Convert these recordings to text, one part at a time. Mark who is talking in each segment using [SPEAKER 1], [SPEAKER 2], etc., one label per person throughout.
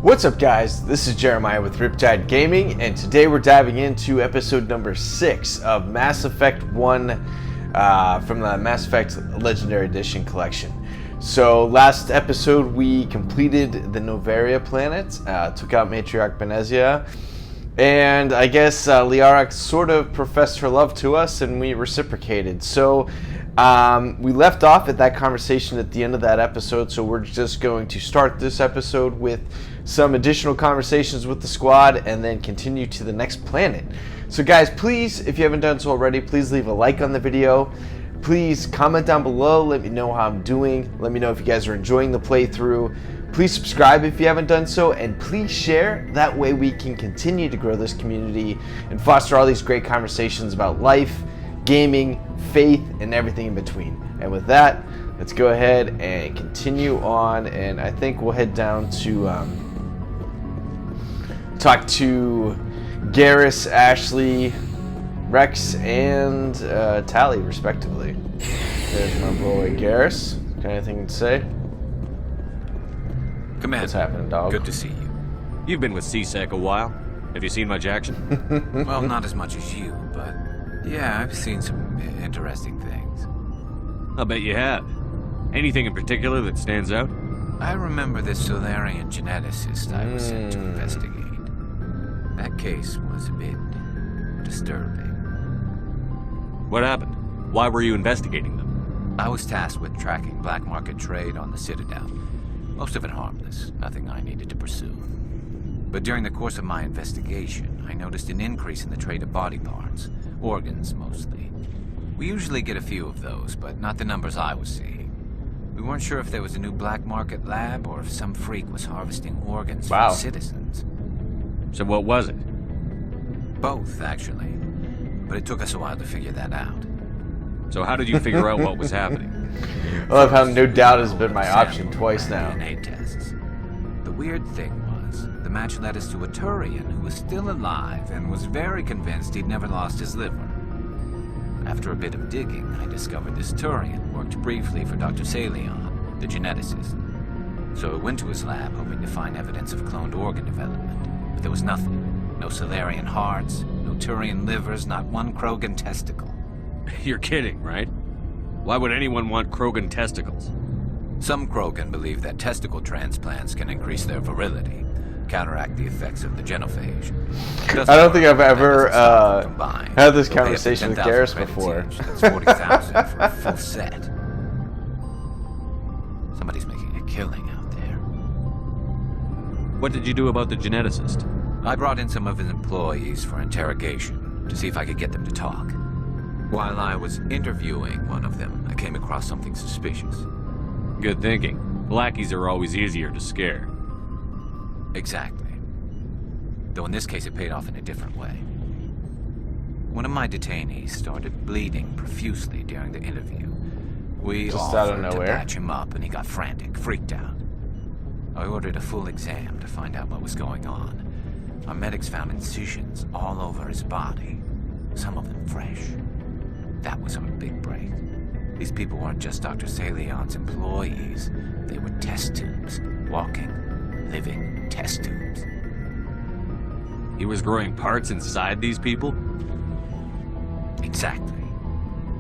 [SPEAKER 1] What's up, guys? This is Jeremiah with Riptide Gaming, and today we're diving into episode number 6 of Mass Effect 1 from the Mass Effect Legendary Edition collection. So last episode we completed the Novaria planet, took out Matriarch Benezia, and I guess Liara sort of professed her love to us and we reciprocated. So we left off at that conversation at the end of that episode, so we're just going to start this episode with some additional conversations with the squad and then continue to the next planet. So guys, please, if you haven't done so already, please leave a like on the video. Please comment down below, let me know how I'm doing. Let me know if you guys are enjoying the playthrough. Please subscribe if you haven't done so, and please share. That way we can continue to grow this community and foster all these great conversations about life, gaming, faith, and everything in between. And with that, let's go ahead and continue on, and I think we'll head down to talk to Garus, Ashley, Rex, and Tally, respectively. There's my boy Garus. Got anything to say?
[SPEAKER 2] Commander,
[SPEAKER 1] what's happening, dog?
[SPEAKER 2] Good to see you.
[SPEAKER 3] You've been with CSEC a while. Have you seen much action?
[SPEAKER 2] Well, not as much as you, but yeah, I've seen some interesting things.
[SPEAKER 3] I'll bet you have. Anything in particular that stands out?
[SPEAKER 2] I remember this Solarian geneticist I was sent to investigate. That case was a bit disturbing.
[SPEAKER 3] What happened? Why were you investigating them?
[SPEAKER 2] I was tasked with tracking black market trade on the Citadel. Most of it harmless, nothing I needed to pursue. But during the course of my investigation, I noticed an increase in the trade of body parts, organs mostly. We usually get a few of those, but not the numbers I was seeing. We weren't sure if there was a new black market lab or if some freak was harvesting organs from citizens.
[SPEAKER 3] So what was it?
[SPEAKER 2] Both, actually. But it took us a while to figure that out.
[SPEAKER 3] So how did you figure out what was happening?
[SPEAKER 1] I love how no doubt has been my option twice now.
[SPEAKER 2] DNA tests. The weird thing was, the match led us to a Turian who was still alive and was very convinced he'd never lost his liver. After a bit of digging, I discovered this Turian worked briefly for Dr. Salion, the geneticist. So I went to his lab hoping to find evidence of cloned organ development. But there was nothing. No Solarian hearts, no Turian livers, not one Krogan testicle.
[SPEAKER 3] You're kidding, right? Why would anyone want Krogan testicles?
[SPEAKER 2] Some Krogan believe that testicle transplants can increase their virility, counteract the effects of the genophage.
[SPEAKER 1] I don't think I've ever had this conversation with Garus before.
[SPEAKER 2] That's 40,000 for a full set. Somebody's making a killing out there.
[SPEAKER 3] What did you do about the geneticist?
[SPEAKER 2] I brought in some of his employees for interrogation to see if I could get them to talk. While I was interviewing one of them, I came across something suspicious.
[SPEAKER 3] Good thinking. Lackeys are always easier to scare.
[SPEAKER 2] Exactly. Though in this case it paid off in a different way. One of my detainees started bleeding profusely during the interview. We offered to patch him up and he got frantic, freaked out. I ordered a full exam to find out what was going on. Our medics found incisions all over his body, some of them fresh. That was our big break. These people weren't just Dr. Salion's employees. They were test tubes, walking, living test tubes.
[SPEAKER 3] He was growing parts inside these people?
[SPEAKER 2] Exactly.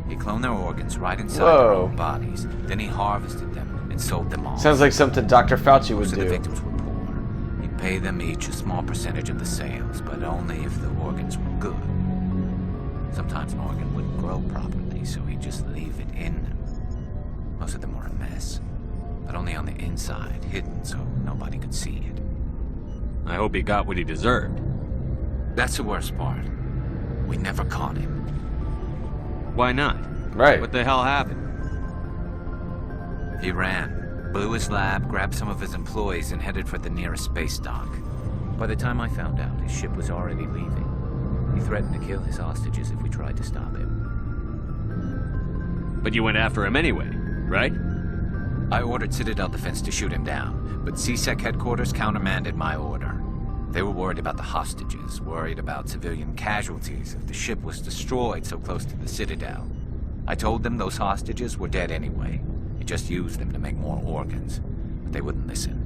[SPEAKER 2] He cloned their organs right inside their own bodies. Then he harvested them and sold them all.
[SPEAKER 1] Sounds like something Dr. Fauci would
[SPEAKER 2] Most
[SPEAKER 1] do.
[SPEAKER 2] of the victims were poor. He'd pay them each a small percentage of the sales, but only if the organs were good. Sometimes an organ wouldn't grow properly, so he'd just leave it in them. Most of them were a mess, but only on the inside, hidden so nobody could see it.
[SPEAKER 3] I hope he got what he deserved.
[SPEAKER 2] That's the worst part. We never caught him.
[SPEAKER 3] Why not?
[SPEAKER 1] Right.
[SPEAKER 3] What the hell happened?
[SPEAKER 2] He ran, blew his lab, grabbed some of his employees, and headed for the nearest space dock. By the time I found out, his ship was already leaving. He threatened to kill his hostages if we tried to stop him.
[SPEAKER 3] But you went after him anyway, right?
[SPEAKER 2] I ordered Citadel Defense to shoot him down, but CSEC headquarters countermanded my order. They were worried about the hostages, worried about civilian casualties if the ship was destroyed so close to the Citadel. I told them those hostages were dead anyway. He just used them to make more organs, but they wouldn't listen.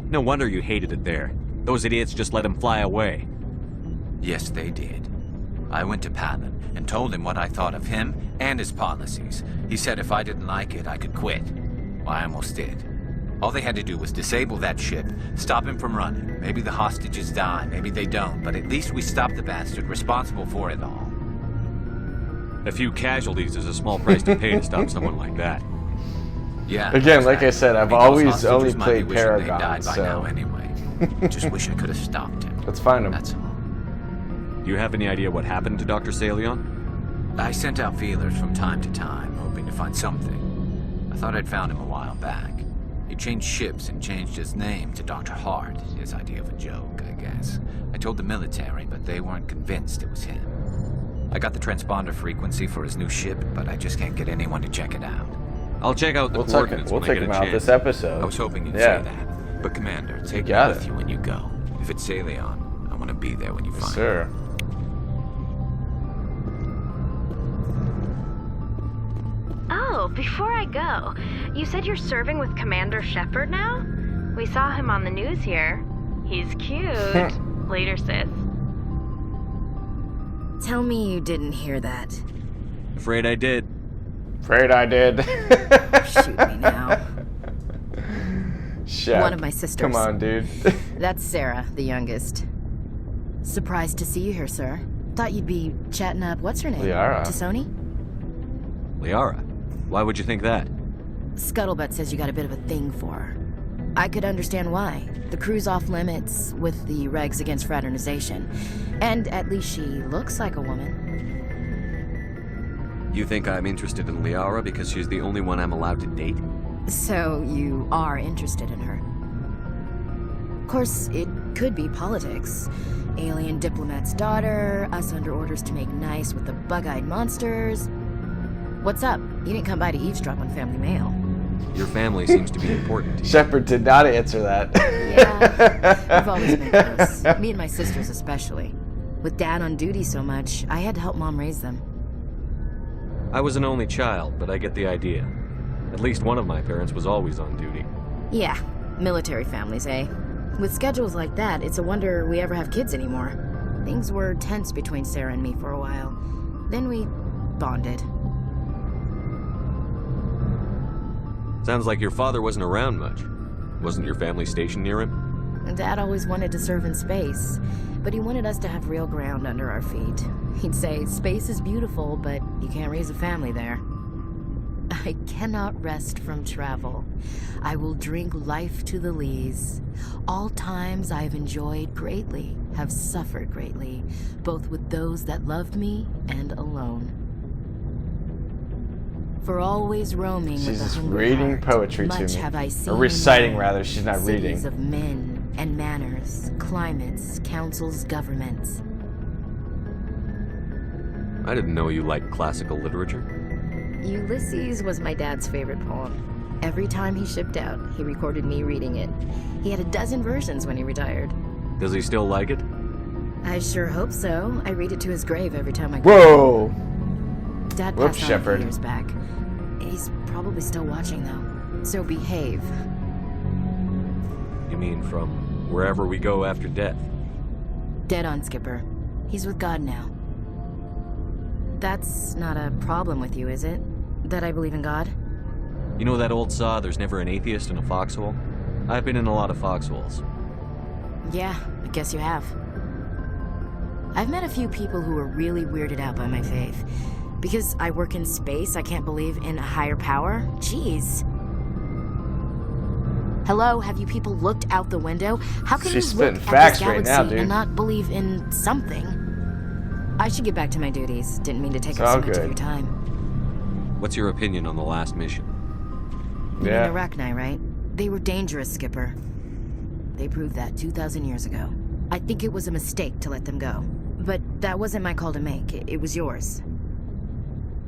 [SPEAKER 3] No wonder you hated it there. Those idiots just let him fly away.
[SPEAKER 2] Yes, they did. I went to Palin and told him what I thought of him and his policies. He said if I didn't like it, I could quit. Well, I almost did. All they had to do was disable that ship, stop him from running. Maybe the hostages die, maybe they don't, but at least we stopped the bastard responsible for it all.
[SPEAKER 3] A few casualties is a small price to pay to stop someone like that.
[SPEAKER 2] Yeah.
[SPEAKER 1] Again, like I said, I've always only
[SPEAKER 2] might be
[SPEAKER 1] played
[SPEAKER 2] wishing they'd
[SPEAKER 1] Paragon,
[SPEAKER 2] died by
[SPEAKER 1] so
[SPEAKER 2] now anyway. Just wish I could have stopped him.
[SPEAKER 1] let's find him.
[SPEAKER 2] That's all.
[SPEAKER 3] Do you have any idea what happened to Dr. Salion?
[SPEAKER 2] I sent out feelers from time to time, hoping to find something. I thought I'd found him a while back. He changed ships and changed his name to Dr. Hart, his idea of a joke, I guess. I told the military, but they weren't convinced it was him. I got the transponder frequency for his new ship, but I just can't get anyone to check it out.
[SPEAKER 3] I'll check out the
[SPEAKER 1] We'll
[SPEAKER 3] coordinates when I
[SPEAKER 1] take
[SPEAKER 3] get
[SPEAKER 1] him
[SPEAKER 3] a
[SPEAKER 1] out
[SPEAKER 3] chance.
[SPEAKER 1] this episode.
[SPEAKER 2] I was hoping you'd
[SPEAKER 1] Yeah.
[SPEAKER 2] say that. But Commander, take me
[SPEAKER 1] got
[SPEAKER 2] with
[SPEAKER 1] it.
[SPEAKER 2] you when you go. If it's Salion, I want to be there when you
[SPEAKER 1] Yes,
[SPEAKER 2] find
[SPEAKER 1] sir.
[SPEAKER 2] him.
[SPEAKER 4] Oh, before I go, you said you're serving with Commander Shepard now? We saw him on the news here. He's cute. Later, sis.
[SPEAKER 5] Tell me you didn't hear that.
[SPEAKER 3] Afraid I did.
[SPEAKER 1] Afraid I did.
[SPEAKER 5] Shoot me now.
[SPEAKER 1] Shep.
[SPEAKER 5] One of my sisters.
[SPEAKER 1] Come on, dude.
[SPEAKER 5] That's Sarah, the youngest. Surprised to see you here, sir. Thought you'd be chatting up, what's her name?
[SPEAKER 1] Liara.
[SPEAKER 5] Tassoni?
[SPEAKER 3] Liara? Why would you think that?
[SPEAKER 5] Scuttlebutt says you got a bit of a thing for her. I could understand why. The crew's off limits with the regs against fraternization. And at least she looks like a woman.
[SPEAKER 3] You think I'm interested in Liara because she's the only one I'm allowed to date?
[SPEAKER 5] So you are interested in her. Of course, it could be politics. Alien diplomat's daughter, us under orders to make nice with the bug-eyed monsters. What's up? You didn't come by to eavesdrop on Family Mail.
[SPEAKER 3] Your family seems to be important to you.
[SPEAKER 1] Shepard did not answer that.
[SPEAKER 5] Yeah, we've always been close. Me and my sisters especially. With Dad on duty so much, I had to help Mom raise them.
[SPEAKER 3] I was an only child, but I get the idea. At least one of my parents was always on duty.
[SPEAKER 5] Yeah, military families, eh? With schedules like that, it's a wonder we ever have kids anymore. Things were tense between Sarah and me for a while. Then we bonded.
[SPEAKER 3] Sounds like your father wasn't around much. Wasn't your family stationed near him?
[SPEAKER 5] Dad always wanted to serve in space, but he wanted us to have real ground under our feet. He'd say, space is beautiful, but you can't raise a family there. I cannot rest from travel. I will drink life to the lees. All times I have enjoyed greatly, have suffered greatly, both with those that loved me and alone. For always roaming with
[SPEAKER 1] She's
[SPEAKER 5] a
[SPEAKER 1] just
[SPEAKER 5] hungry
[SPEAKER 1] reading
[SPEAKER 5] heart,
[SPEAKER 1] poetry to
[SPEAKER 5] much
[SPEAKER 1] me.
[SPEAKER 5] have I seen
[SPEAKER 1] Or reciting,
[SPEAKER 5] and
[SPEAKER 1] rather. She's not
[SPEAKER 5] cities
[SPEAKER 1] reading.
[SPEAKER 5] of men and manners, climates, councils, governments.
[SPEAKER 3] I didn't know you liked classical literature.
[SPEAKER 5] Ulysses was my dad's favorite poem. Every time he shipped out, he recorded me reading it. He had a dozen versions when he retired.
[SPEAKER 3] Does he still like it?
[SPEAKER 5] I sure hope so. I read it to his grave every time I go.
[SPEAKER 1] Whoa!
[SPEAKER 5] Dad
[SPEAKER 1] Whoops,
[SPEAKER 5] passed on a few
[SPEAKER 1] Shepard.
[SPEAKER 5] years back. He's probably still watching, though. So behave.
[SPEAKER 3] You mean from wherever we go after death?
[SPEAKER 5] Dead on, Skipper. He's with God now. That's not a problem with you, is it? That I believe in God?
[SPEAKER 3] You know that old saw, there's never an atheist in a foxhole? I've been in a lot of foxholes.
[SPEAKER 5] Yeah, I guess you have. I've met a few people who were really weirded out by my faith. Because I work in space, I can't believe in a higher power? Jeez. Hello, have you people looked out the window? How can
[SPEAKER 1] She's
[SPEAKER 5] you look
[SPEAKER 1] spitting
[SPEAKER 5] at
[SPEAKER 1] facts
[SPEAKER 5] this
[SPEAKER 1] right
[SPEAKER 5] galaxy
[SPEAKER 1] now, dude.
[SPEAKER 5] and not believe in something? I should get back to my duties. Didn't mean to take
[SPEAKER 1] It's
[SPEAKER 5] up
[SPEAKER 1] all
[SPEAKER 5] so much
[SPEAKER 1] good.
[SPEAKER 5] of your time.
[SPEAKER 3] What's your opinion on the last mission?
[SPEAKER 5] You mean
[SPEAKER 1] Yeah.
[SPEAKER 5] the Arachni, right? They were dangerous, Skipper. They proved that 2,000 years ago. I think it was a mistake to let them go. But that wasn't my call to make. It was yours.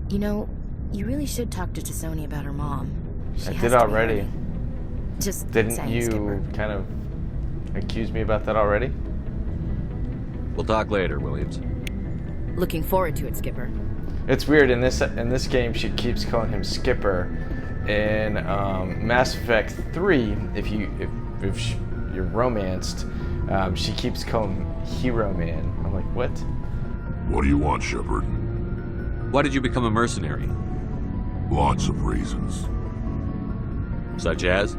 [SPEAKER 5] You know, you really should talk to Tassoni about her mom. She
[SPEAKER 1] I
[SPEAKER 5] has
[SPEAKER 1] did
[SPEAKER 5] to be
[SPEAKER 1] already.
[SPEAKER 5] ready. Just
[SPEAKER 1] Didn't
[SPEAKER 5] saying,
[SPEAKER 1] you
[SPEAKER 5] Skipper.
[SPEAKER 1] kind of accuse me about that already?
[SPEAKER 3] We'll talk later, Williams.
[SPEAKER 5] Looking forward to it, Skipper.
[SPEAKER 1] It's weird in this game. She keeps calling him Skipper. In Mass Effect 3, if you're you're romanced. She keeps calling him Hero Man. I'm like, what?
[SPEAKER 6] What do you want, Shepard?
[SPEAKER 3] Why did you become a mercenary?
[SPEAKER 6] Lots of reasons.
[SPEAKER 3] Such as?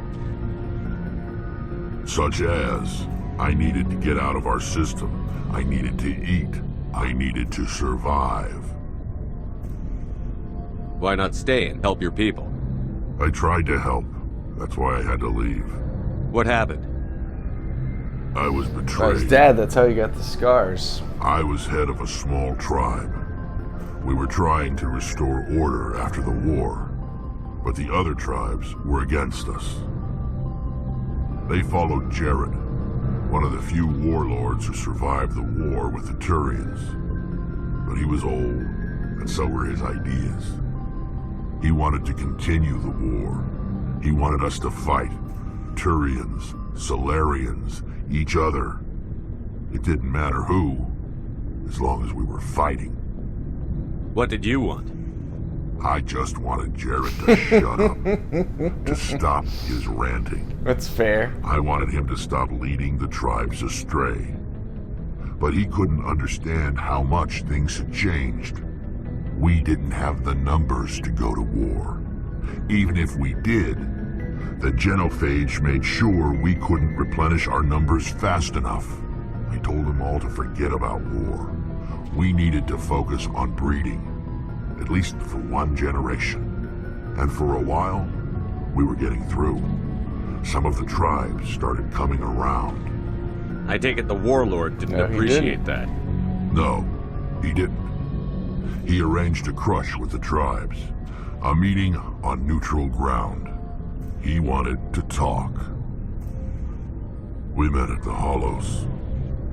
[SPEAKER 6] Such as, I needed to get out of our system. I needed to eat. I needed to survive.
[SPEAKER 3] Why not stay and help your people?
[SPEAKER 6] I tried to help. That's why I had to leave.
[SPEAKER 3] What happened?
[SPEAKER 6] I was
[SPEAKER 1] By
[SPEAKER 6] betrayed.
[SPEAKER 1] his dad, that's how he got the scars.
[SPEAKER 6] I was head of a small tribe. We were trying to restore order after the war, but the other tribes were against us. They followed Jared, one of the few warlords who survived the war with the Turians. But he was old, and so were his ideas. He wanted to continue the war. He wanted us to fight. Turians, Solarians, each other. It didn't matter who, as long as we were fighting.
[SPEAKER 3] What did you want?
[SPEAKER 6] I just wanted Jared to shut up, to stop his ranting.
[SPEAKER 1] That's fair.
[SPEAKER 6] I wanted him to stop leading the tribes astray. But he couldn't understand how much things had changed. We didn't have the numbers to go to war. Even if we did, the genophage made sure we couldn't replenish our numbers fast enough. I told them all to forget about war. We needed to focus on breeding, at least for one generation. And for a while, we were getting through. Some of the tribes started coming around.
[SPEAKER 3] I take it the warlord didn't
[SPEAKER 1] No, he
[SPEAKER 3] appreciate
[SPEAKER 1] didn't.
[SPEAKER 3] that.
[SPEAKER 6] No, he didn't. He arranged a crush with the tribes, a meeting on neutral ground. He wanted to talk. We met at the Hollows,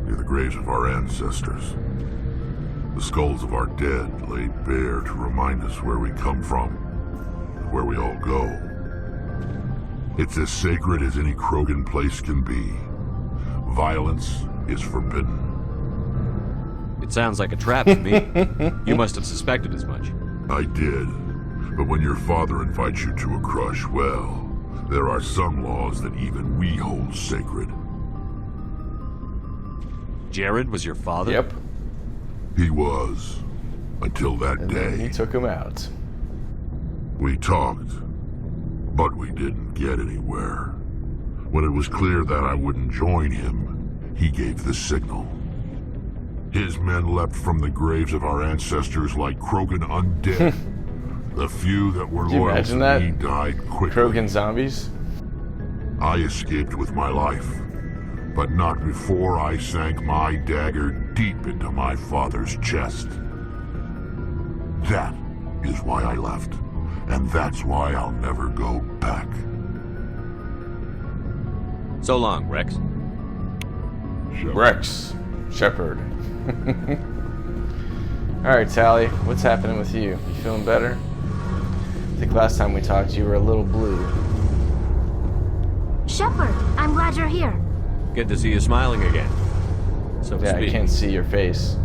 [SPEAKER 6] near the graves of our ancestors. The skulls of our dead laid bare to remind us where we come from, and where we all go. It's as sacred as any Krogan place can be. Violence is forbidden.
[SPEAKER 3] It sounds like a trap to me. You must have suspected as much.
[SPEAKER 6] I did. But when your father invites you to a crush, well, there are some laws that even we hold sacred.
[SPEAKER 3] Jared was your father?
[SPEAKER 1] Yep.
[SPEAKER 6] He was. Until that
[SPEAKER 1] And then he
[SPEAKER 6] day.
[SPEAKER 1] took him out.
[SPEAKER 6] We talked, but we didn't get anywhere. When it was clear that I wouldn't join him, he gave the signal. His men leapt from the graves of our ancestors like Krogan undead. The few that were
[SPEAKER 1] Can you
[SPEAKER 6] loyal to
[SPEAKER 1] imagine that?
[SPEAKER 6] me died quickly.
[SPEAKER 1] Krogan zombies?
[SPEAKER 6] I escaped with my life, but not before I sank my dagger deep into my father's chest. That is why I left, and that's why I'll never go back.
[SPEAKER 3] So long, Rex.
[SPEAKER 1] Rex. Shepard. Alright, Tally, what's happening with you? You feeling better? I think last time we talked you were a little blue.
[SPEAKER 7] Shepard, I'm glad you're here.
[SPEAKER 3] Good to see you smiling again. So to
[SPEAKER 1] Yeah, I
[SPEAKER 3] speak.
[SPEAKER 1] can't see your face.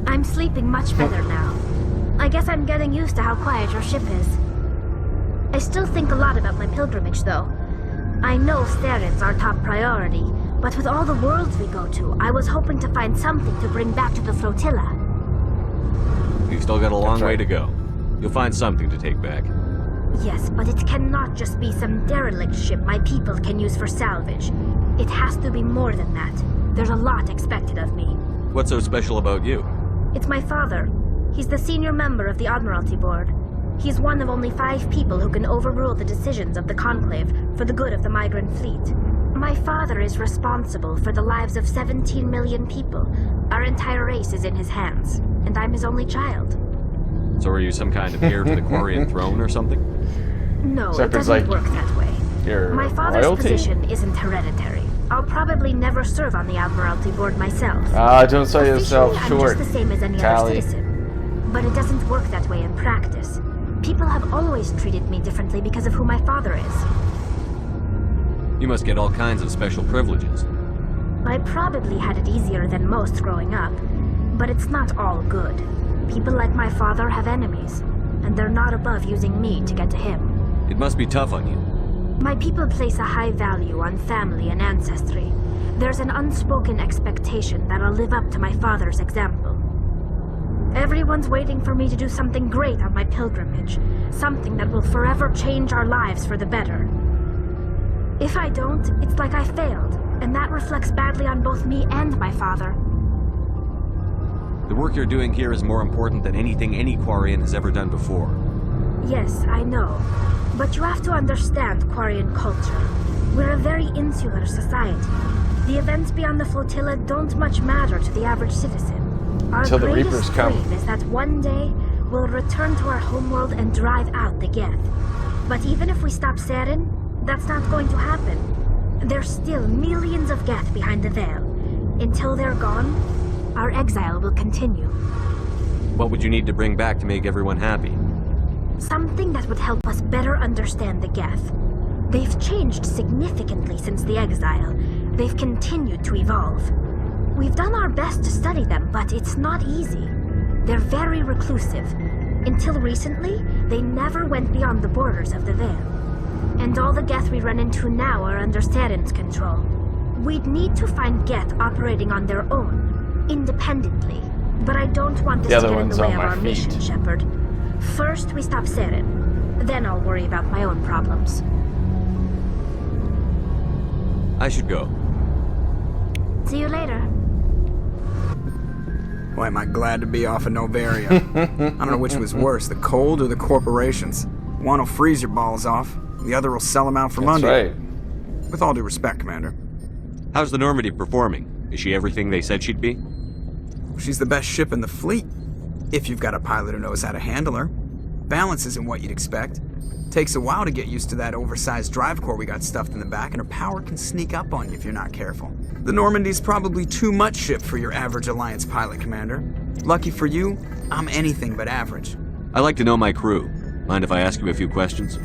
[SPEAKER 7] I'm sleeping much better now. I guess I'm getting used to how quiet your ship is. I still think a lot about my pilgrimage, though. I know Sterren's our top priority, but with all the worlds we go to, I was hoping to find something to bring back to the flotilla.
[SPEAKER 3] You've still got a long
[SPEAKER 1] That's right.
[SPEAKER 3] way to go. You'll find something to take back.
[SPEAKER 7] Yes, but it cannot just be some derelict ship my people can use for salvage. It has to be more than that. There's a lot expected of me.
[SPEAKER 3] What's so special about you?
[SPEAKER 7] It's my father. He's the senior member of the Admiralty Board. He's one of only 5 people who can overrule the decisions of the Conclave for the good of the migrant fleet. My father is responsible for the lives of 17 million people. Our entire race is in his hands, and I'm his only child.
[SPEAKER 3] So are you some kind of heir to the Quarian throne or something?
[SPEAKER 7] No, it
[SPEAKER 1] Shepard's
[SPEAKER 7] doesn't
[SPEAKER 1] like,
[SPEAKER 7] work that way.
[SPEAKER 1] Your
[SPEAKER 7] My father's
[SPEAKER 1] royalty?
[SPEAKER 7] position isn't hereditary. I'll probably never serve on the Admiralty Board myself.
[SPEAKER 1] Don't sell yourself
[SPEAKER 7] Officially,
[SPEAKER 1] short.
[SPEAKER 7] I'm just the same as any
[SPEAKER 1] Tally.
[SPEAKER 7] other citizen. But it doesn't work that way in practice. People have always treated me differently because of who my father is.
[SPEAKER 3] You must get all kinds of special privileges.
[SPEAKER 7] I probably had it easier than most growing up, but it's not all good. People like my father have enemies, and they're not above using me to get to him.
[SPEAKER 3] It must be tough on you.
[SPEAKER 7] My people place a high value on family and ancestry. There's an unspoken expectation that I'll live up to my father's example. Everyone's waiting for me to do something great on my pilgrimage, something that will forever change our lives for the better. If I don't, it's like I failed, and that reflects badly on both me and my father.
[SPEAKER 3] The work you're doing here is more important than anything any Quarian has ever done before.
[SPEAKER 7] Yes, I know. But you have to understand Quarian culture. We're a very insular society. The events beyond the flotilla don't much matter to the average citizen. Our
[SPEAKER 1] Till the
[SPEAKER 7] greatest
[SPEAKER 1] Reapers come.
[SPEAKER 7] dream is that one day we'll return to our homeworld and drive out the Geth. But even if we stop Saren, that's not going to happen. There's still millions of Geth behind the veil. Until they're gone, our exile will continue.
[SPEAKER 3] What would you need to bring back to make everyone happy?
[SPEAKER 7] Something that would help us better understand the Geth. They've changed significantly since the exile. They've continued to evolve. We've done our best to study them, but it's not easy. They're very reclusive. Until recently, they never went beyond the borders of the Veil. And all the Geth we run into now are under Saren's control. We'd need to find Geth operating on their own, independently. But I don't want this to get in the way of our mission, Shepard. First, we stop Saren. Then I'll worry about my own problems.
[SPEAKER 3] I should go.
[SPEAKER 7] See you later.
[SPEAKER 8] Boy, am I glad to be off of Novaria. I don't know which was worse, the cold or the corporations. One will freeze your balls off, the other will sell them out for Monday.
[SPEAKER 1] That's right.
[SPEAKER 8] With all due respect, Commander.
[SPEAKER 3] How's the Normandy performing? Is she everything they said she'd be?
[SPEAKER 8] She's the best ship in the fleet, if you've got a pilot who knows how to handle her. Balance isn't what you'd expect. Takes a while to get used to that oversized drive core we got stuffed in the back, and her power can sneak up on you if you're not careful. The Normandy's probably too much ship for your average Alliance pilot, Commander. Lucky for you, I'm anything but average.
[SPEAKER 3] I like to know my crew. Mind if I ask you a few questions?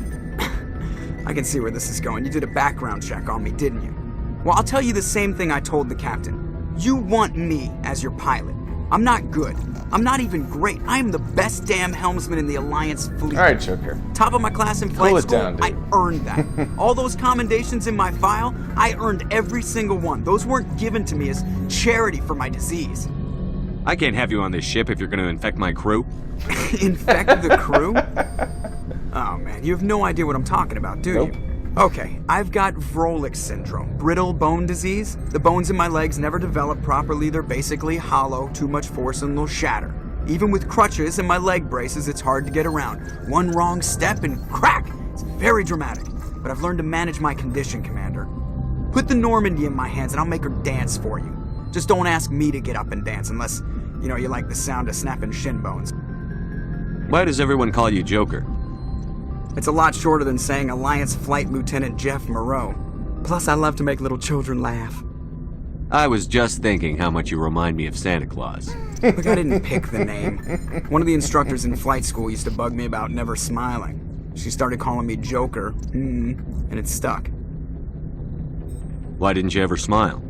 [SPEAKER 8] I can see where this is going. You did a background check on me, didn't you? Well, I'll tell you the same thing I told the captain. You want me as your pilot. I'm not good. I'm not even great. I am the best damn helmsman in the Alliance fleet.
[SPEAKER 1] All right, Joker.
[SPEAKER 8] Top of my class in flight
[SPEAKER 1] Cool it
[SPEAKER 8] school,
[SPEAKER 1] down, dude.
[SPEAKER 8] I earned that. All those commendations in my file, I earned every single one. Those weren't given to me as charity for my disease.
[SPEAKER 3] I can't have you on this ship if you're going to infect my crew.
[SPEAKER 8] Infect the crew? Oh man, you have no idea what I'm talking about, do
[SPEAKER 1] Nope.
[SPEAKER 8] you? Okay, I've got Vrolik syndrome, brittle bone disease. The bones in my legs never develop properly. They're basically hollow, too much force and they'll shatter. Even with crutches and my leg braces, it's hard to get around. One wrong step and crack! It's very dramatic. But I've learned to manage my condition, Commander. Put the Normandy in my hands and I'll make her dance for you. Just don't ask me to get up and dance unless, you know, you like the sound of snapping shin bones.
[SPEAKER 3] Why does everyone call you Joker?
[SPEAKER 8] It's a lot shorter than saying Alliance Flight Lieutenant Jeff Moreau. Plus, I love to make little children laugh.
[SPEAKER 3] I was just thinking how much you remind me of Santa Claus.
[SPEAKER 8] Look, I didn't pick the name. One of the instructors in flight school used to bug me about never smiling. She started calling me Joker, and it stuck.
[SPEAKER 3] Why didn't you ever smile?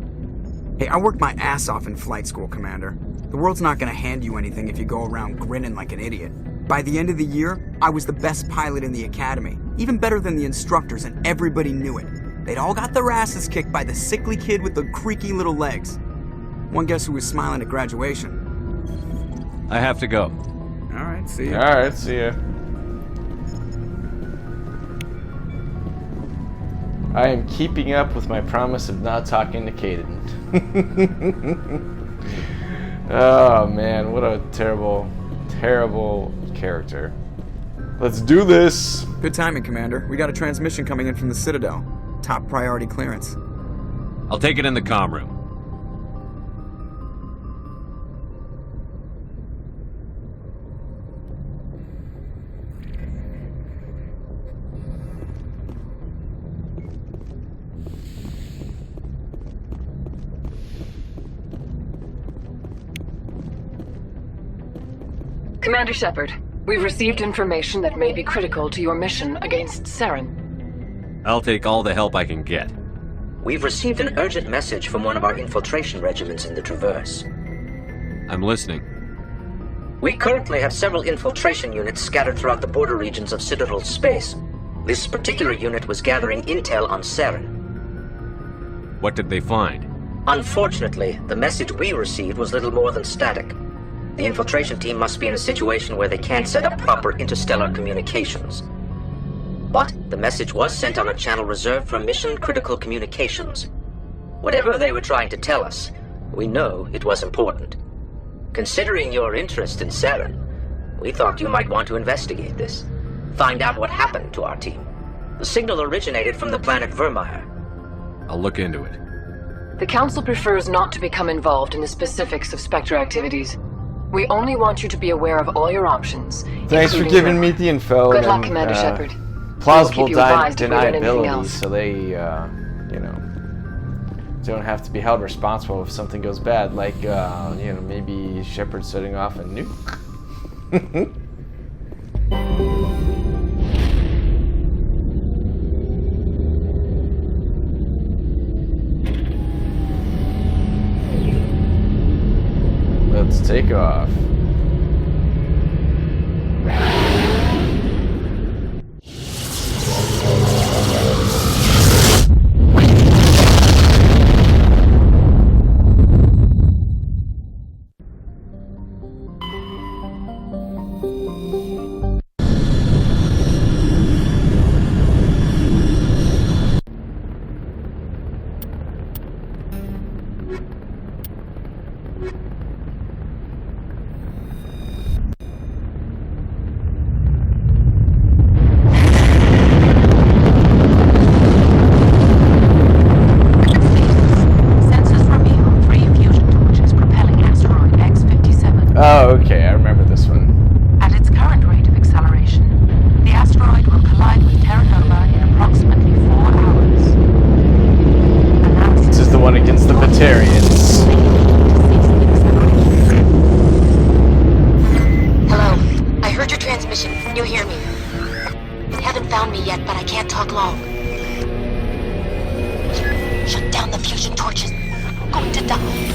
[SPEAKER 8] Hey, I worked my ass off in flight school, Commander. The world's not gonna hand you anything if you go around grinning like an idiot. By the end of the year, I was the best pilot in the academy, even better than the instructors, and everybody knew it. They'd all got their asses kicked by the sickly kid with the creaky little legs. One guess who was smiling at graduation?
[SPEAKER 3] I have to go.
[SPEAKER 8] All right, see ya.
[SPEAKER 1] All right, see ya. I am keeping up with my promise of not talking to Caden. Oh man, what a terrible, terrible character. Let's do this.
[SPEAKER 8] Good timing, Commander. We got a transmission coming in from the Citadel. Top priority clearance.
[SPEAKER 3] I'll take it in the comm room.
[SPEAKER 9] Commander Shepard, we've received information that may be critical to your mission against Saren.
[SPEAKER 3] I'll take all the help I can get.
[SPEAKER 10] We've received an urgent message from one of our infiltration regiments in the Traverse.
[SPEAKER 3] I'm listening.
[SPEAKER 10] We currently have several infiltration units scattered throughout the border regions of Citadel space. This particular unit was gathering intel on Saren.
[SPEAKER 3] What did they find?
[SPEAKER 10] Unfortunately, the message we received was little more than static. The infiltration team must be in a situation where they can't set up proper interstellar communications. But the message was sent on a channel reserved for mission-critical communications. Whatever they were trying to tell us, we know it was important. Considering your interest in Saren, we thought you might want to investigate this. Find out what happened to our team. The signal originated from the planet Vermeer.
[SPEAKER 3] I'll look into it.
[SPEAKER 9] The Council prefers not to become involved in the specifics of Spectre activities. We only want you to be aware of all your options.
[SPEAKER 1] Thanks for giving me the info.
[SPEAKER 9] Good luck, Commander Shepard.
[SPEAKER 1] Plausible
[SPEAKER 9] We'll keep you advised if we learn anything
[SPEAKER 1] deniability,
[SPEAKER 9] else.
[SPEAKER 1] so they, you know, don't have to be held responsible if something goes bad, like, you know, maybe Shepard setting off a nuke. Let's take off. Oh, okay, I remember this one.
[SPEAKER 11] At its current rate of acceleration, the asteroid will collide with Terra Nova in approximately 4 hours.
[SPEAKER 1] This is the one against the Batarians.
[SPEAKER 12] Hello, I heard your transmission. Can you hear me? They haven't found me yet, but I can't talk long. Shut down the fusion torches. I'm going to die.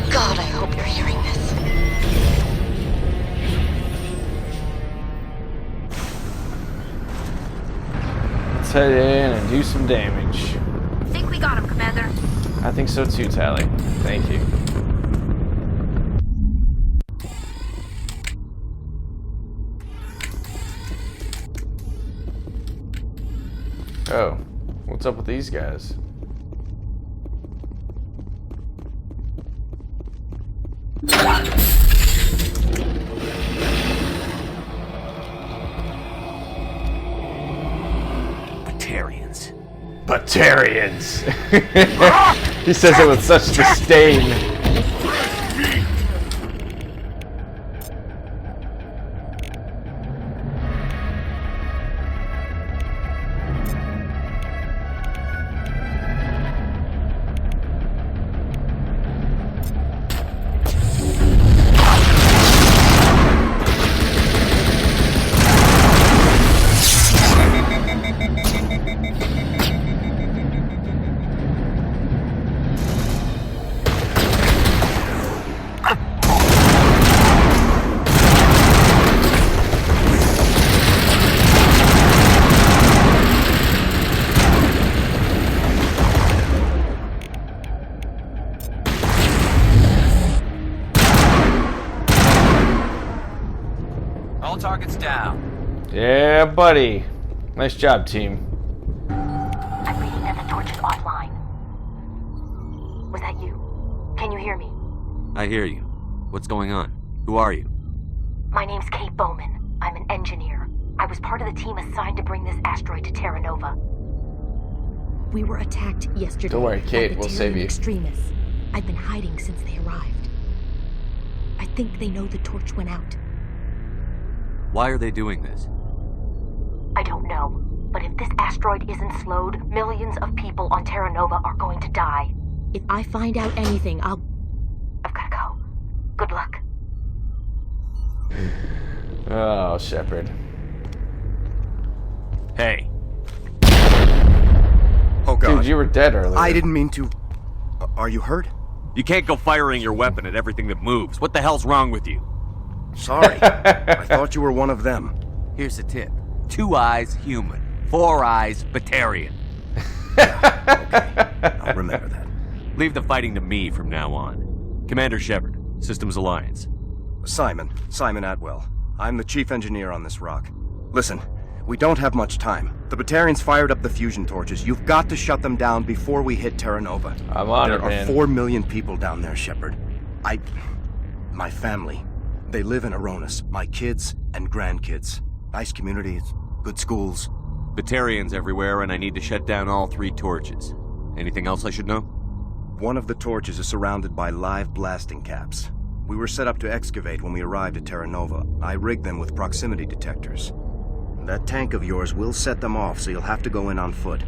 [SPEAKER 12] God, I hope you're hearing this.
[SPEAKER 1] Let's head in and do some damage.
[SPEAKER 7] Think we got him, Commander.
[SPEAKER 1] I think so too, Tally. Thank you. Oh, what's up with these guys?
[SPEAKER 2] Batarians.
[SPEAKER 1] Batarians! He says it with such disdain.
[SPEAKER 2] All targets down.
[SPEAKER 1] Yeah, buddy. Nice job, team.
[SPEAKER 12] I'm reading that the torch is offline. Was that you? Can you hear me?
[SPEAKER 3] I hear you. What's going on? Who are you?
[SPEAKER 12] My name's Kate Bowman. I'm an engineer. I was part of the team assigned to bring this asteroid to Terra Nova. We were attacked yesterday.
[SPEAKER 1] Don't worry, Kate,
[SPEAKER 12] by the
[SPEAKER 1] we'll save
[SPEAKER 12] Turian
[SPEAKER 1] you.
[SPEAKER 12] extremists. I've been hiding since they arrived. I think they know the torch went out.
[SPEAKER 3] Why are they doing this?
[SPEAKER 12] I don't know, but if this asteroid isn't slowed, millions of people on Terra Nova are going to die. If I find out anything, I've gotta go. Good luck.
[SPEAKER 1] Oh, Shepard.
[SPEAKER 13] Hey.
[SPEAKER 14] Oh god.
[SPEAKER 1] Dude, you were dead earlier.
[SPEAKER 14] I didn't mean to. Are you hurt?
[SPEAKER 13] You can't go firing your weapon at everything that moves. What the hell's wrong with you?
[SPEAKER 14] Sorry. I thought you were one of them.
[SPEAKER 15] Here's the tip.
[SPEAKER 13] 2 eyes human, 4 eyes Batarian.
[SPEAKER 14] Okay, I'll remember that.
[SPEAKER 3] Leave the fighting to me from now on. Commander Shepard, Systems Alliance.
[SPEAKER 14] Simon Atwell. I'm the chief engineer on this rock. Listen, we don't have much time. The Batarians fired up the fusion torches. You've got to shut them down before we hit Terra Nova.
[SPEAKER 1] I'm on it, man.
[SPEAKER 14] There are 4 million people down there, Shepard. My family, they live in Aronis. My kids and grandkids. Nice communities, good schools.
[SPEAKER 3] Batarians everywhere, and I need to shut down all 3 torches. Anything else I should know?
[SPEAKER 14] One of the torches is surrounded by live blasting caps. We were set up to excavate when we arrived at Terra Nova. I rigged them with proximity detectors. That tank of yours will set them off, so you'll have to go in on foot.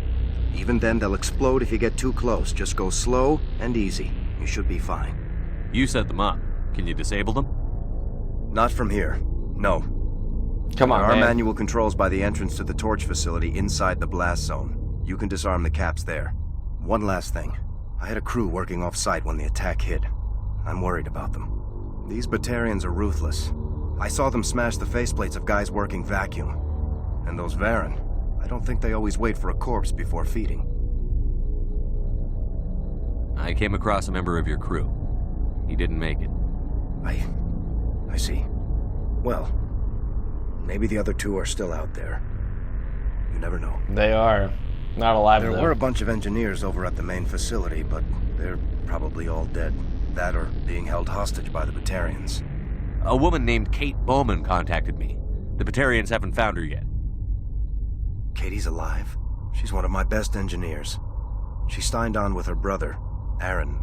[SPEAKER 14] Even then, they'll explode if you get too close. Just go slow and easy. You should be fine.
[SPEAKER 3] You set them up. Can you disable them?
[SPEAKER 14] Not from here. No.
[SPEAKER 1] Come on,
[SPEAKER 14] There are
[SPEAKER 1] man.
[SPEAKER 14] manual controls by the entrance to the torch facility inside the blast zone. You can disarm the caps there. One last thing. I had a crew working off-site when the attack hit. I'm worried about them. These Batarians are ruthless. I saw them smash the faceplates of guys working vacuum. And those Varen, I don't think they always wait for a corpse before feeding.
[SPEAKER 3] I came across a member of your crew. He didn't make it.
[SPEAKER 14] I see. Well, maybe the other 2 are still out there. You never know.
[SPEAKER 1] They are. Not alive,
[SPEAKER 14] There
[SPEAKER 1] though.
[SPEAKER 14] were a bunch of engineers over at the main facility, but they're probably all dead. That or being held hostage by the Batarians.
[SPEAKER 3] A woman named Kate Bowman contacted me. The Batarians haven't found her yet.
[SPEAKER 14] Katie's alive. She's one of my best engineers. She signed on with her brother, Aaron,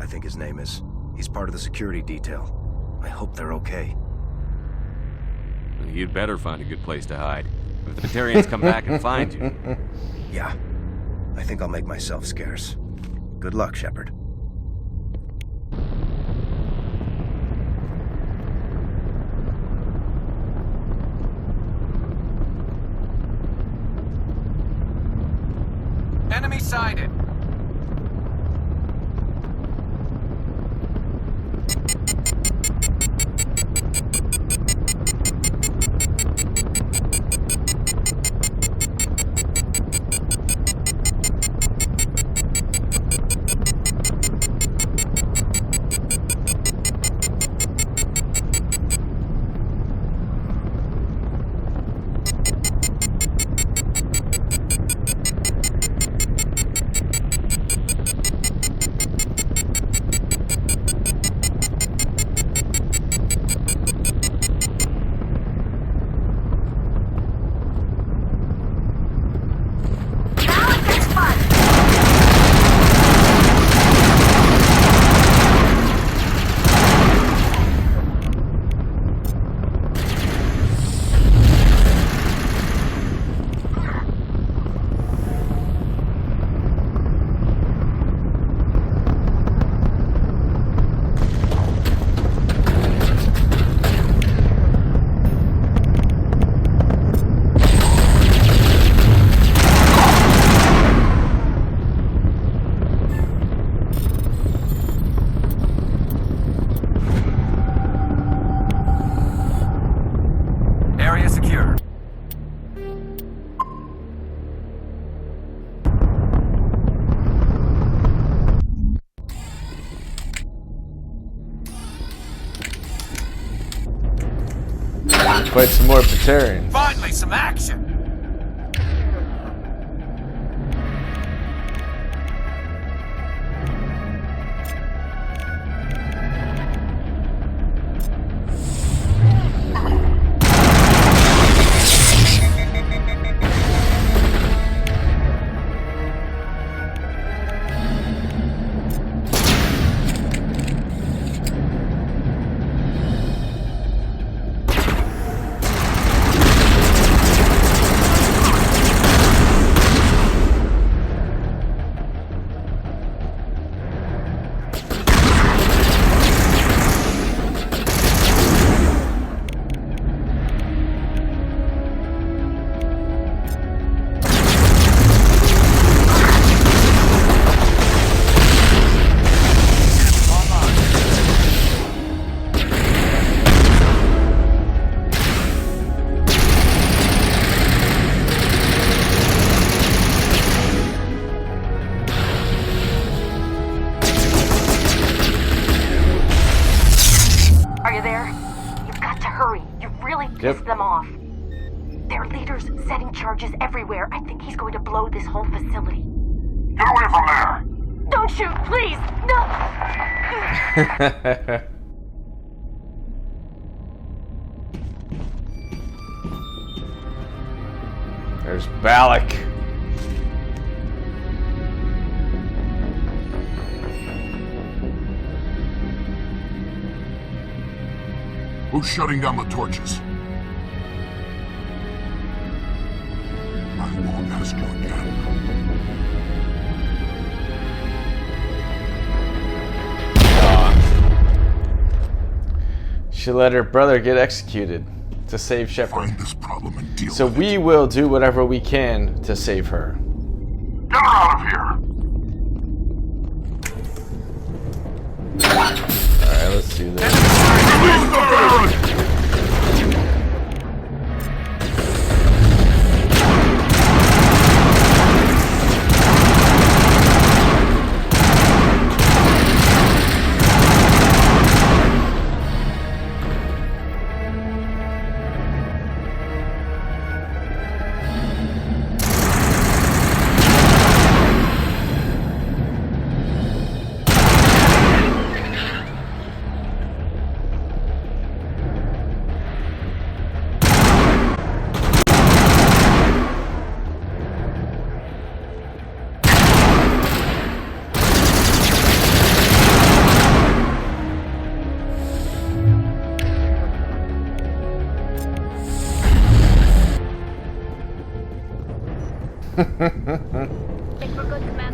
[SPEAKER 14] I think his name is. He's part of the security detail. I hope they're okay.
[SPEAKER 3] You'd better find a good place to hide. If the Batarians come back and find you...
[SPEAKER 14] Yeah. I think I'll make myself scarce. Good luck, Shepard.
[SPEAKER 2] Enemy sighted.
[SPEAKER 1] Fight some more Batarians.
[SPEAKER 2] Finally, some action!
[SPEAKER 12] pissed them off. Their leader's setting charges everywhere. I think he's going to blow this whole facility.
[SPEAKER 6] Get away from there!
[SPEAKER 12] Don't shoot, please! No!
[SPEAKER 1] There's Balak.
[SPEAKER 6] Who's shutting down the torches? I won't ask you again.
[SPEAKER 1] She let her brother get executed to save Shepard.
[SPEAKER 6] Find this problem and deal
[SPEAKER 1] So
[SPEAKER 6] with
[SPEAKER 1] we
[SPEAKER 6] it.
[SPEAKER 1] will do whatever we can to save her.
[SPEAKER 6] Get her out of here!
[SPEAKER 1] Alright, let's do this.
[SPEAKER 6] Release the Baron!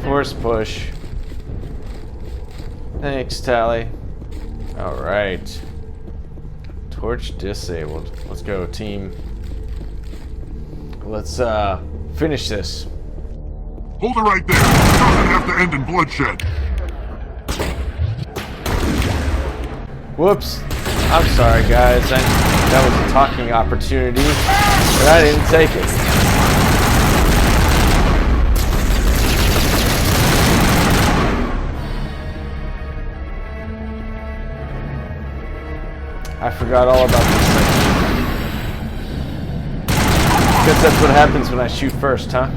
[SPEAKER 1] Force push. Thanks, Tally. Alright. Torch disabled. Let's go, team. Let's finish this.
[SPEAKER 6] Hold it right there. It doesn't have to end in bloodshed.
[SPEAKER 1] Whoops. I'm sorry, guys. That was a talking opportunity, but I didn't take it. I forgot all about this thing. Guess that's what happens when I shoot first, huh?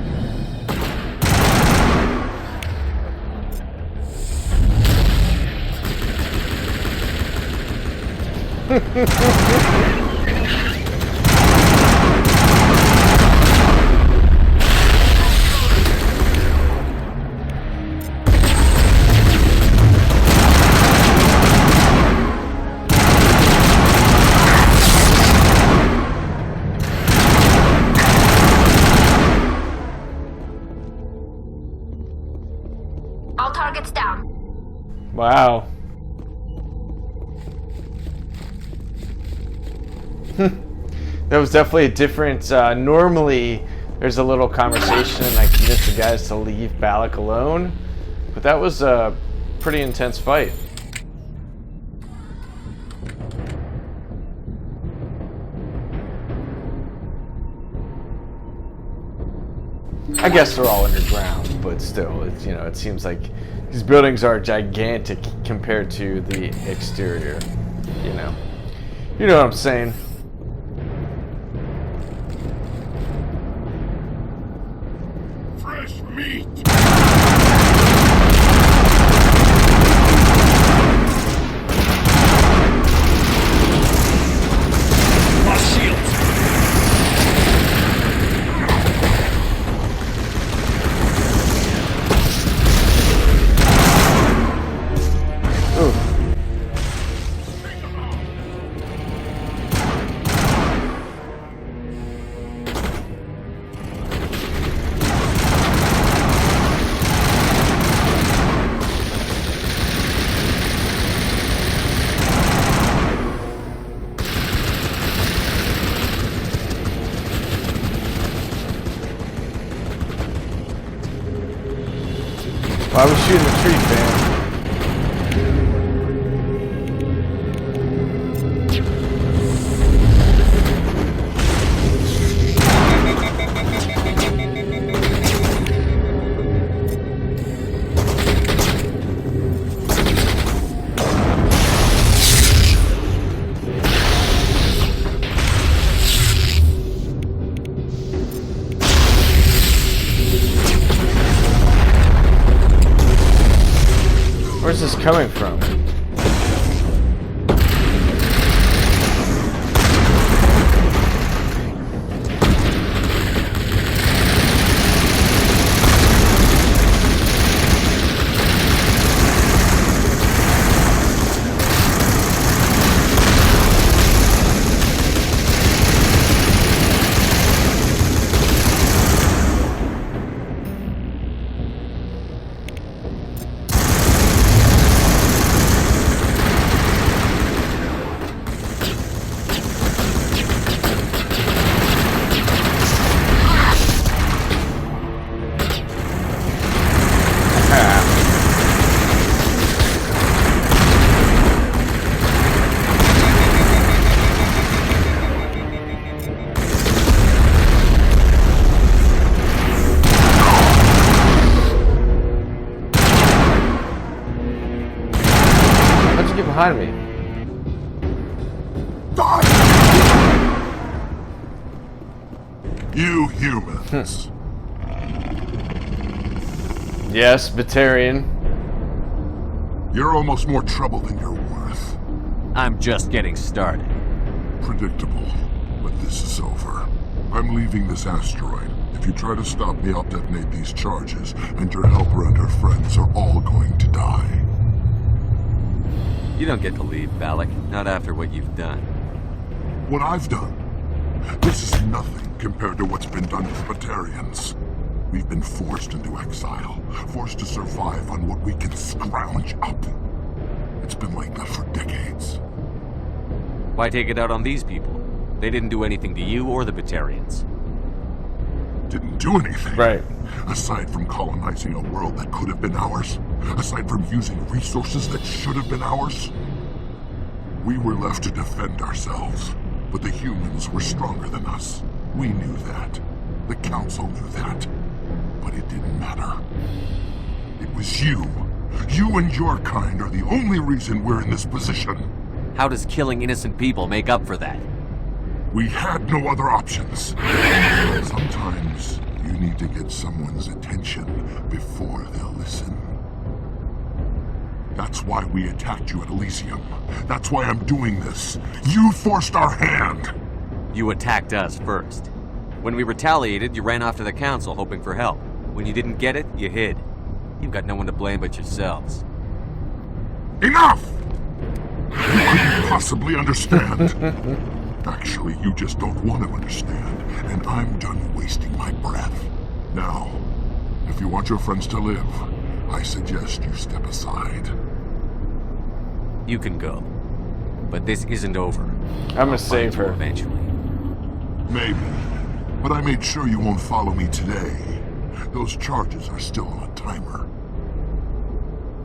[SPEAKER 12] All targets down.
[SPEAKER 1] Wow. That was definitely a different, normally there's a little conversation and I convince the guys to leave Balak alone, but that was a pretty intense fight. I guess they're all underground, but still, it's, you know, it seems like these buildings are gigantic compared to the exterior, you know. You know what I'm saying?
[SPEAKER 6] Fresh meat!
[SPEAKER 15] My shields!
[SPEAKER 1] Why was shooting the tree, fam? Where's this coming from? Behind me.
[SPEAKER 6] You humans.
[SPEAKER 1] Yes, Batarian.
[SPEAKER 6] You're almost more trouble than you're worth.
[SPEAKER 13] I'm just getting started.
[SPEAKER 6] Predictable, but this is over. I'm leaving this asteroid. If you try to stop me, I'll detonate these charges, and your helper and her friends are all going to die.
[SPEAKER 3] You don't get to leave, Valak. Not after what you've done.
[SPEAKER 6] What I've done? This is nothing compared to what's been done to the Batarians. We've been forced into exile, forced to survive on what we can scrounge up. It's been like that for decades.
[SPEAKER 3] Why take it out on these people? They didn't do anything to you or the Batarians.
[SPEAKER 6] Didn't do anything.
[SPEAKER 1] Right.
[SPEAKER 6] Aside from colonizing a world that could have been ours, aside from using resources that should have been ours, we were left to defend ourselves. But the humans were stronger than us. We knew that. The Council knew that. But it didn't matter. It was you. You and your kind are the only reason we're in this position.
[SPEAKER 3] How does killing innocent people make up for that?
[SPEAKER 6] We had no other options. Sometimes you need to get someone's attention before they'll listen. That's why we attacked you at Elysium. That's why I'm doing this. You forced our hand.
[SPEAKER 3] You attacked us first. When we retaliated, you ran off to the Council hoping for help. When you didn't get it, you hid. You've got no one to blame but yourselves.
[SPEAKER 6] Enough! You couldn't possibly understand. Actually, you just don't want to understand, and I'm done wasting my breath. Now, if you want your friends to live, I suggest you step aside.
[SPEAKER 3] You can go. But this isn't over.
[SPEAKER 1] I'm gonna save her.
[SPEAKER 3] Eventually.
[SPEAKER 6] Maybe. But I made sure you won't follow me today. Those charges are still on a timer.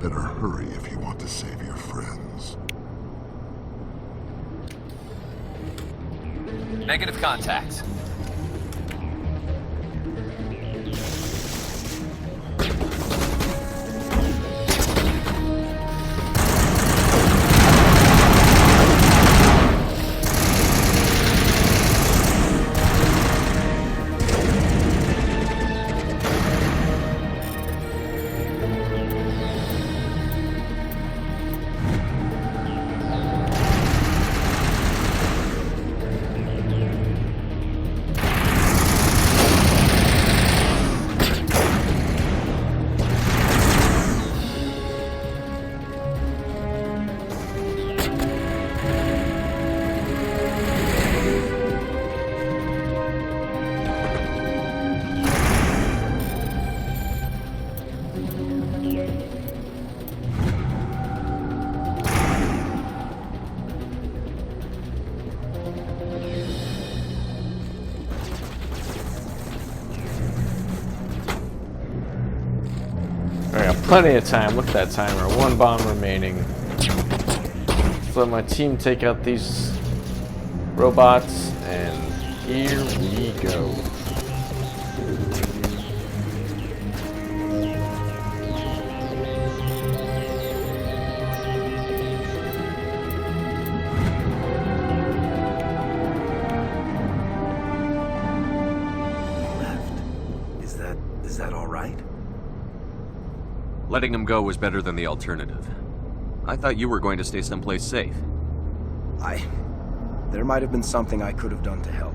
[SPEAKER 6] Better hurry if you want to save your friends.
[SPEAKER 2] Negative contact.
[SPEAKER 1] Plenty of time. Look at that timer. One bomb remaining. Let's let my team take out these robots, and here we go.
[SPEAKER 3] Letting him go was better than the alternative. I thought you were going to stay someplace safe.
[SPEAKER 14] There might have been something I could have done to help.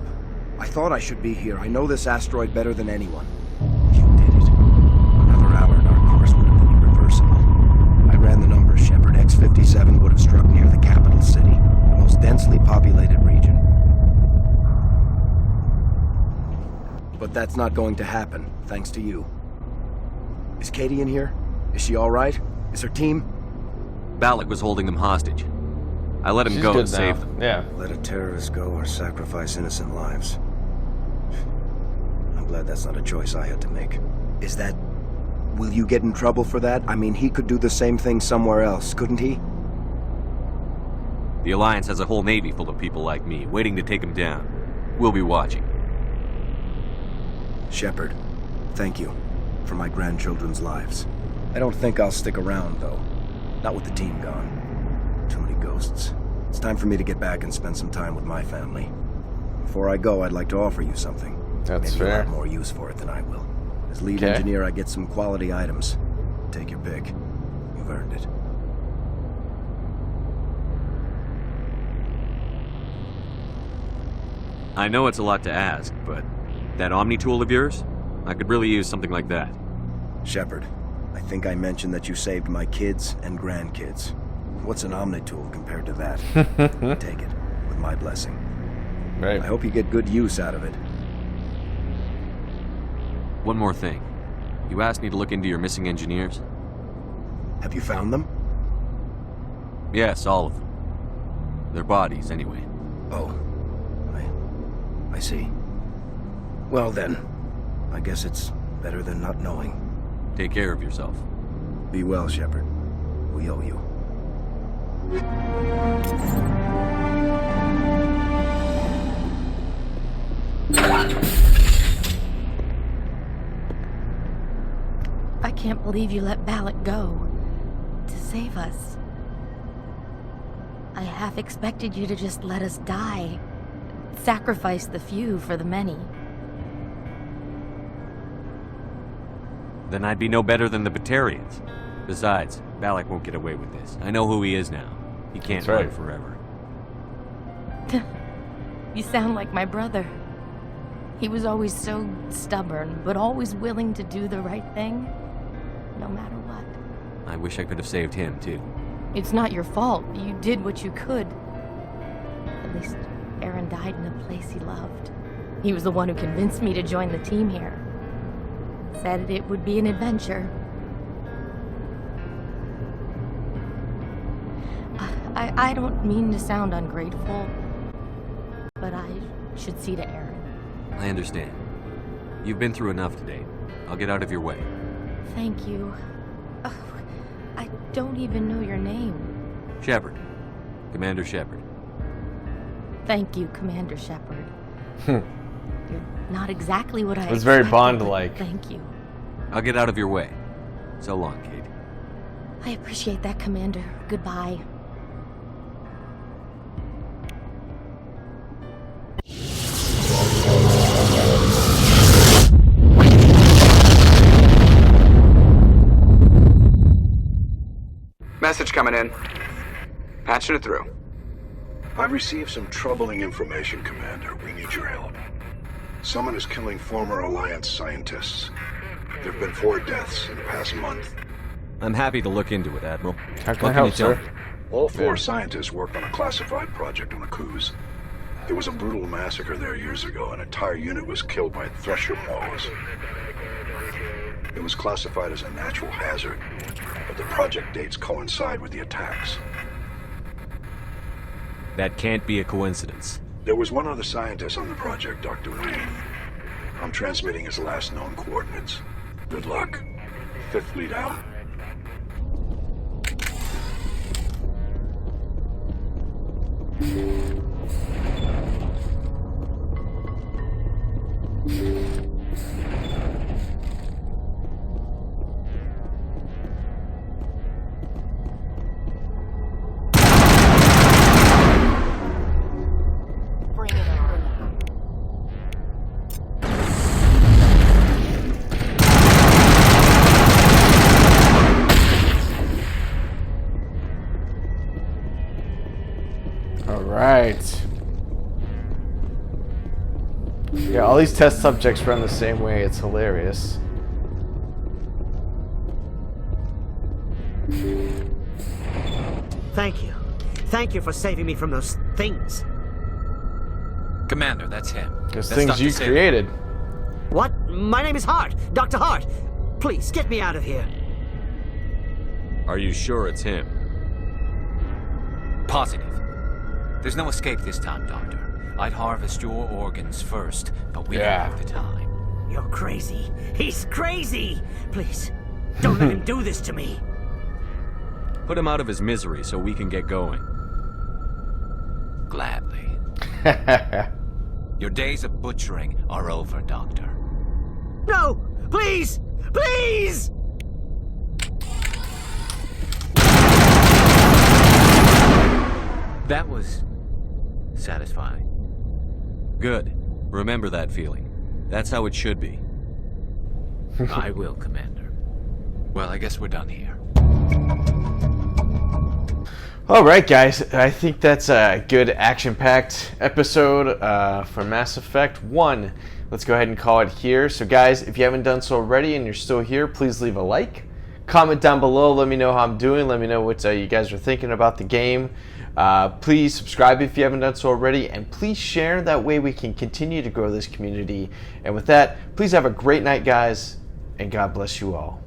[SPEAKER 14] I thought I should be here. I know this asteroid better than anyone. You did it. Another hour and our course would have been irreversible. I ran the numbers, Shepard. X-57 would have struck near the capital city, the most densely populated region. But that's not going to happen, thanks to you. Is Katie in here? Is she all right? Is her team?
[SPEAKER 3] Balak was holding them hostage. I let him go and save them.
[SPEAKER 1] Yeah.
[SPEAKER 14] Let a terrorist go or sacrifice innocent lives. I'm glad that's not a choice I had to make. Is that... Will you get in trouble for that? I mean, he could do the same thing somewhere else, couldn't he?
[SPEAKER 3] The Alliance has a whole navy full of people like me, waiting to take him down. We'll be watching.
[SPEAKER 14] Shepard, thank you for my grandchildren's lives. I don't think I'll stick around, though. Not with the team gone. Too many ghosts. It's time for me to get back and spend some time with my family. Before I go, I'd like to offer you something.
[SPEAKER 1] That's
[SPEAKER 14] Maybe
[SPEAKER 1] fair.
[SPEAKER 14] you'll have more use for it than I will. As lead engineer, I get some quality items. Take your pick. You've earned it.
[SPEAKER 3] I know it's a lot to ask, but that Omni tool of yours? I could really use something like that.
[SPEAKER 14] Shepard, I think I mentioned that you saved my kids and grandkids. What's an Omni tool compared to that? Take it, with my blessing.
[SPEAKER 1] Right.
[SPEAKER 14] I hope you get good use out of it.
[SPEAKER 3] One more thing. You asked me to look into your missing engineers?
[SPEAKER 14] Have you found them?
[SPEAKER 3] Yes, all of them. Their bodies, anyway.
[SPEAKER 14] Oh. I see. Well then, I guess it's better than not knowing.
[SPEAKER 3] Take care of yourself.
[SPEAKER 14] Be well, Shepard. We owe you.
[SPEAKER 5] I can't believe you let Balak go. To save us. I half expected you to just let us die. Sacrifice the few for the many.
[SPEAKER 3] Then I'd be no better than the Batarians. Besides, Balak won't get away with this. I know who he is now. He can't run forever.
[SPEAKER 5] You sound like my brother. He was always so stubborn, but always willing to do the right thing, no matter what.
[SPEAKER 3] I wish I could have saved him, too.
[SPEAKER 5] It's not your fault. You did what you could. At least Aaron died in a place he loved. He was the one who convinced me to join the team here. Said it would be an adventure. I don't mean to sound ungrateful, but I should see to Aaron.
[SPEAKER 3] I understand. You've been through enough today. I'll get out of your way.
[SPEAKER 5] Thank you. Oh, I don't even know your name.
[SPEAKER 3] Shepard. Commander Shepard.
[SPEAKER 5] Thank you, Commander Shepard. You're not exactly what I expected.
[SPEAKER 1] It's very Bond-like.
[SPEAKER 5] Thank you.
[SPEAKER 3] I'll get out of your way. So long, Kate.
[SPEAKER 5] I appreciate that, Commander. Goodbye.
[SPEAKER 8] Message coming in. Patching it through.
[SPEAKER 6] I've received some troubling information, Commander. We need your help. Someone is killing former Alliance scientists. There have been 4 deaths in the past month.
[SPEAKER 3] I'm happy to look into it, Admiral.
[SPEAKER 1] How can I help, sir?
[SPEAKER 6] All 4 scientists worked on a classified project on the Coups. There was a brutal massacre there years ago. An entire unit was killed by thresher maws. It was classified as a natural hazard, but the project dates coincide with the attacks.
[SPEAKER 3] That can't be a coincidence.
[SPEAKER 6] There was one other scientist on the project, Dr. Wayne. I'm transmitting his last known coordinates. Good luck. 5th Fleet out.
[SPEAKER 1] Right. Yeah, all these test subjects run the same way. It's hilarious.
[SPEAKER 16] Thank you. Thank you for saving me from those things.
[SPEAKER 2] Commander, that's him.
[SPEAKER 1] Those
[SPEAKER 2] That's
[SPEAKER 1] things
[SPEAKER 2] Dr.
[SPEAKER 1] you
[SPEAKER 2] Saber.
[SPEAKER 1] created.
[SPEAKER 16] What? My name is Hart. Dr. Hart. Please, get me out of here.
[SPEAKER 3] Are you sure it's him?
[SPEAKER 2] Positive. There's no escape this time, Doctor. I'd harvest your organs first, but we don't have the time.
[SPEAKER 16] You're crazy. He's crazy. Please, don't let him do this to me.
[SPEAKER 3] Put him out of his misery so we can get going.
[SPEAKER 2] Gladly. Your days of butchering are over, Doctor.
[SPEAKER 16] No! Please! Please!
[SPEAKER 2] That was satisfying.
[SPEAKER 3] Good. Remember that feeling. That's how it should be.
[SPEAKER 2] I will, Commander. Well, I guess we're done here.
[SPEAKER 1] Alright guys, I think that's a good action-packed episode for Mass Effect 1. Let's go ahead and call it here. So guys, if you haven't done so already and you're still here, please leave a like. Comment down below, let me know how I'm doing, let me know what you guys are thinking about the game. Please subscribe if you haven't done so already, and please share, that way we can continue to grow this community. And with that, please have a great night guys, and God bless you all.